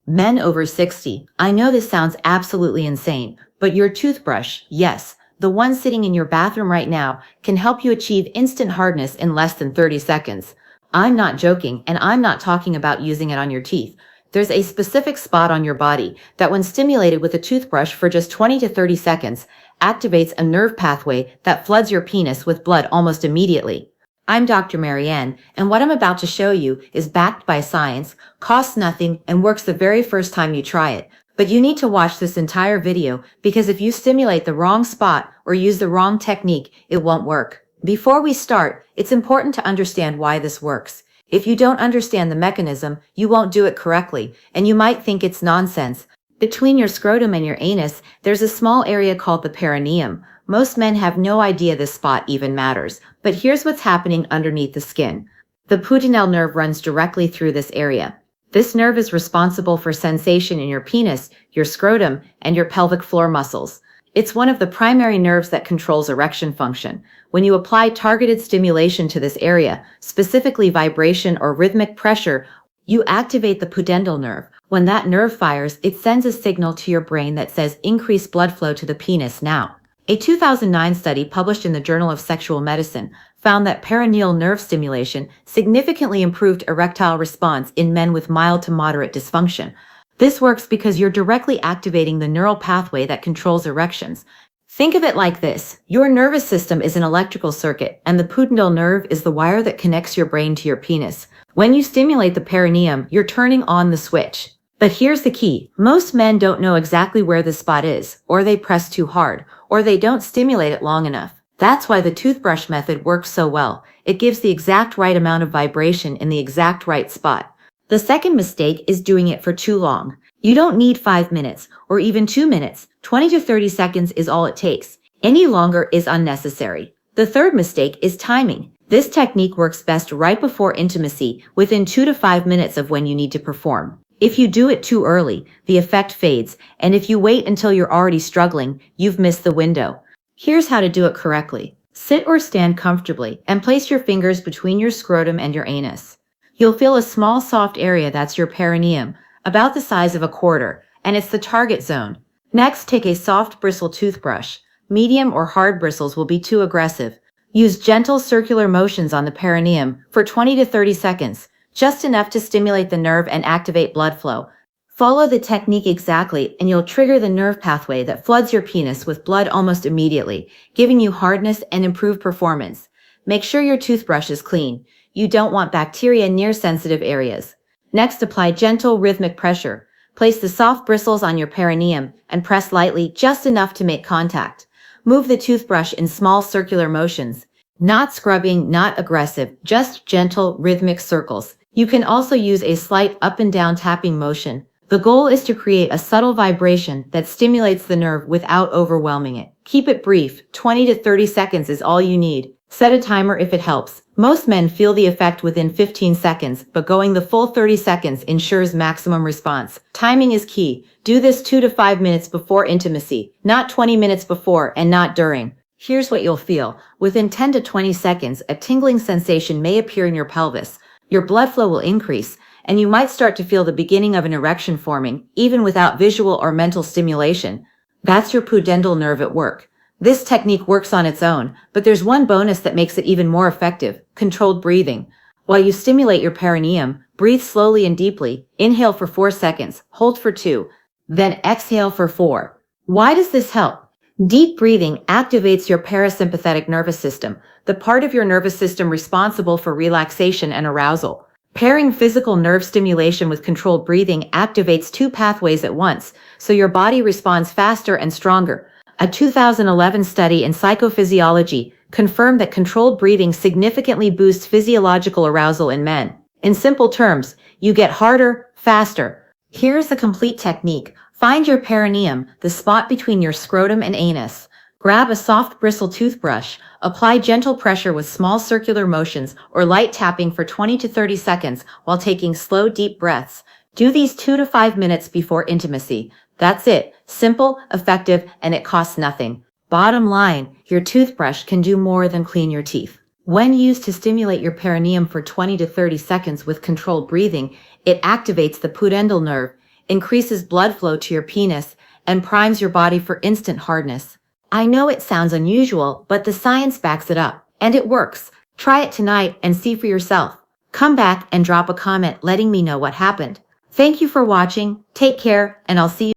Men over 60. I know this sounds absolutely insane, but your toothbrush, yes, the one sitting in your bathroom right now, can help you achieve instant hardness in less than 30 seconds. I'm not joking, and I'm not talking about using it on your teeth. There's a specific spot on your body that, when stimulated with a toothbrush for just 20 to 30 seconds, activates a nerve pathway that floods your penis with blood almost immediately. I'm Dr. Marianne, and what I'm about to show you is backed by science, costs nothing, and works the very first time you try it. But you need to watch this entire video, because if you stimulate the wrong spot or use the wrong technique, it won't work. Before we start, it's important to understand why this works. If you don't understand the mechanism, you won't do it correctly, and you might think it's nonsense. Between your scrotum and your anus, there's a small area called the perineum. Most men have no idea this spot even matters, but here's what's happening underneath the skin. The Pudendal nerve runs directly through this area. This nerve is responsible for sensation in your penis, your scrotum, and your pelvic floor muscles. It's one of the primary nerves that controls erection function. When you apply targeted stimulation to this area, specifically vibration or rhythmic pressure, you activate the pudendal nerve. When that nerve fires, it sends a signal to your brain that says increase blood flow to the penis now. A 2009 study published in the Journal of Sexual Medicine found that perineal nerve stimulation significantly improved erectile response in men with mild to moderate dysfunction. This works because you're directly activating the neural pathway that controls erections. Think of it like this. Your nervous system is an electrical circuit, and the pudendal nerve is the wire that connects your brain to your penis. When you stimulate the perineum, you're turning on the switch. But here's the key. Most men don't know exactly where the spot is, or they press too hard, or they don't stimulate it long enough. That's why the toothbrush method works so well. It gives the exact right amount of vibration in the exact right spot. The second mistake is doing it for too long. You don't need 5 minutes, or even 2 minutes. 20 to 30 seconds is all it takes. Any longer is unnecessary. The third mistake is timing. This technique works best right before intimacy, within 2 to 5 minutes of when you need to perform. If you do it too early, the effect fades, and if you wait until you're already struggling, you've missed the window. Here's how to do it correctly. Sit or stand comfortably, and place your fingers between your scrotum and your anus. You'll feel a small soft area that's your perineum, about the size of a quarter, and it's the target zone. Next, take a soft bristle toothbrush. Medium or hard bristles will be too aggressive. Use gentle circular motions on the perineum for 20 to 30 seconds. Just enough to stimulate the nerve and activate blood flow. Follow the technique exactly, and you'll trigger the nerve pathway that floods your penis with blood almost immediately, giving you hardness and improved performance. Make sure your toothbrush is clean. You don't want bacteria near sensitive areas. Next, apply gentle rhythmic pressure. Place the soft bristles on your perineum and press lightly, just enough to make contact. Move the toothbrush in small circular motions. Not scrubbing, not aggressive, just gentle rhythmic circles. You can also use a slight up and down tapping motion. The goal is to create a subtle vibration that stimulates the nerve without overwhelming it. Keep it brief. 20 to 30 seconds is all you need. Set a timer if it helps. Most men feel the effect within 15 seconds, but going the full 30 seconds ensures maximum response. Timing is key. Do this 2 to 5 minutes before intimacy, not 20 minutes before and not during. Here's what you'll feel. Within 10 to 20 seconds, a tingling sensation may appear in your pelvis. Your blood flow will increase, and you might start to feel the beginning of an erection forming, even without visual or mental stimulation. That's your pudendal nerve at work. This technique works on its own, but there's one bonus that makes it even more effective: controlled breathing. While you stimulate your perineum, breathe slowly and deeply. Inhale for 4 seconds, hold for 2, then exhale for 4. Why does this help? Deep breathing activates your parasympathetic nervous system, the part of your nervous system responsible for relaxation and arousal. Pairing physical nerve stimulation with controlled breathing activates 2 pathways at once, so your body responds faster and stronger. A 2011 study in psychophysiology confirmed that controlled breathing significantly boosts physiological arousal in men. In simple terms, you get harder, faster. Here's the complete technique. Find your perineum, the spot between your scrotum and anus. Grab a soft bristle toothbrush. Apply gentle pressure with small circular motions or light tapping for 20 to 30 seconds while taking slow, deep breaths. Do these 2 to 5 minutes before intimacy. That's it. Simple, effective, and it costs nothing. Bottom line, your toothbrush can do more than clean your teeth. When used to stimulate your perineum for 20 to 30 seconds with controlled breathing, it activates the pudendal nerve. increases blood flow to your penis, and primes your body for instant hardness. I know it sounds unusual, but the science backs it up, and it works. Try it tonight and see for yourself. Come back and drop a comment letting me know what happened. Thank you for watching, take care, and I'll see you